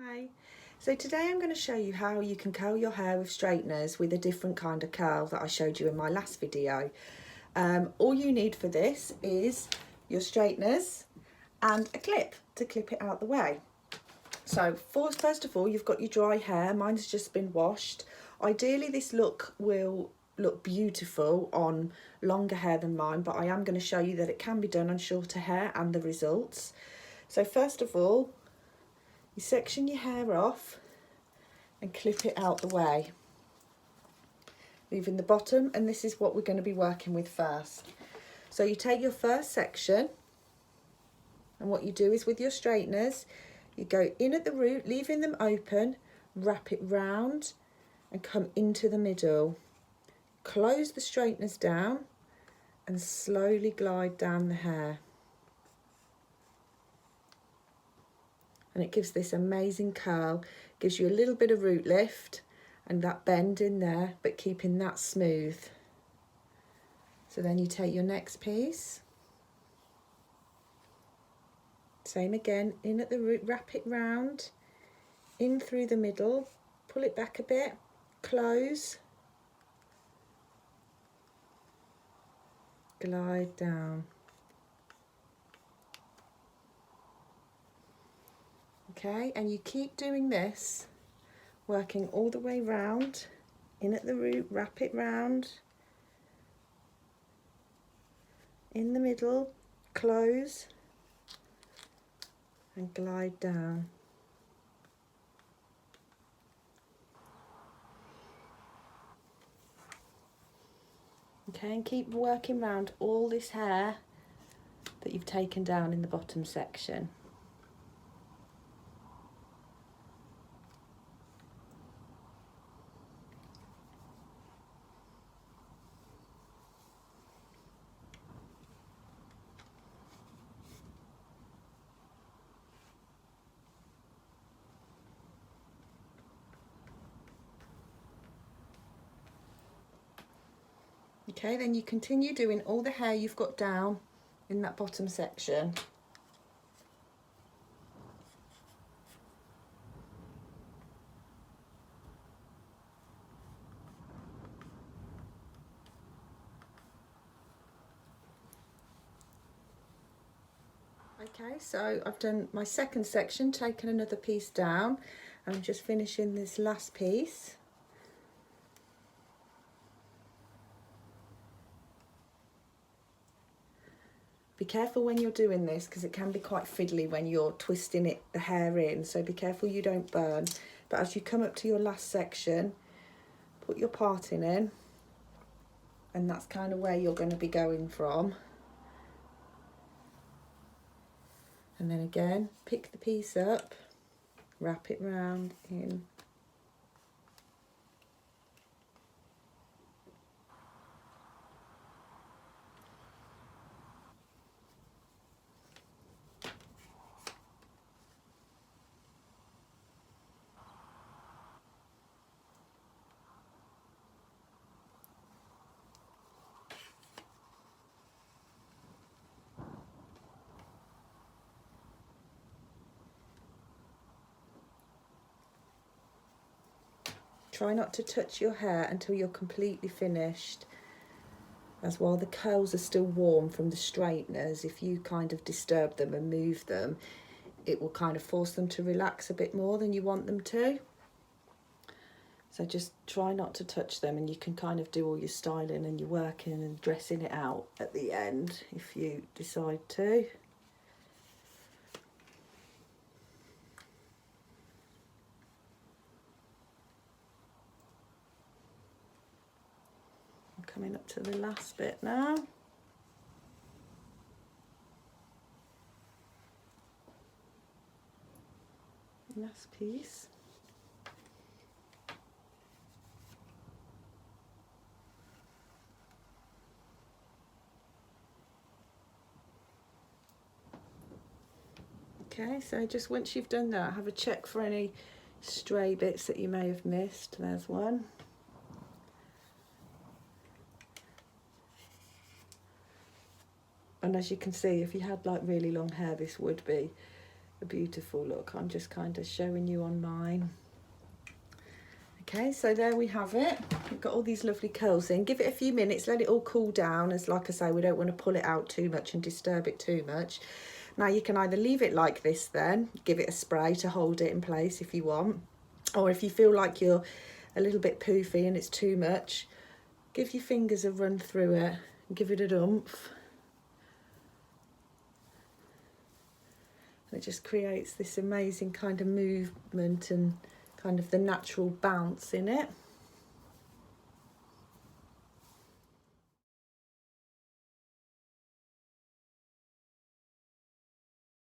Hi, so today I'm going to show you how you can curl your hair with straighteners with a different kind of curl that I showed you in my last video. All you need for this is your straighteners and a clip to clip it out the way. So first of all, you've got your dry hair. Mine's just been washed. Ideally this look will look beautiful on longer hair than mine, but I am going to show you that it can be done on shorter hair and the results. So first of all, you section your hair off and clip it out the way, leaving the bottom, and this is what we're going to be working with first. So you take your first section, and what you do is with your straighteners, you go in at the root, leaving them open, wrap it round and come into the middle. Close the straighteners down and slowly glide down the hair. And it gives this amazing curl, gives you a little bit of root lift and that bend in there, but keeping that smooth. So then you take your next piece, same again, in at the root, wrap it round, in through the middle, pull it back a bit, close, glide down. Okay, and you keep doing this, working all the way round, in at the root, wrap it round, in the middle, close and glide down. Okay, and keep working round all this hair that you've taken down in the bottom section. Okay, then you continue doing all the hair you've got down in that bottom section. Okay, so I've done my second section, taken another piece down, and I'm just finishing this last piece. Be careful when you're doing this because it can be quite fiddly when you're twisting the hair in, so be careful you don't burn. But as you come up to your last section, put your parting in, and that's kind of where you're going to be going from. And then again, pick the piece up, wrap it round in. Try not to touch your hair until you're completely finished, as while the curls are still warm from the straighteners, if you kind of disturb them and move them, it will kind of force them to relax a bit more than you want them to. So just try not to touch them, and you can kind of do all your styling and your working and dressing it out at the end if you decide to. Coming up to the last bit now. Last piece. Okay, so just once you've done that, have a check for any stray bits that you may have missed. There's one. And as you can see, if you had like really long hair, this would be a beautiful look. I'm just kind of showing you on mine. Okay, so there we have it. We've got all these lovely curls in. Give it a few minutes, let it all cool down, as like I say, we don't want to pull it out too much and disturb it too much. Now you can either leave it like this then, give it a spray to hold it in place if you want, or if you feel like you're a little bit poofy and it's too much, give your fingers a run through it and give it a oomph. And it just creates this amazing kind of movement and kind of the natural bounce in it.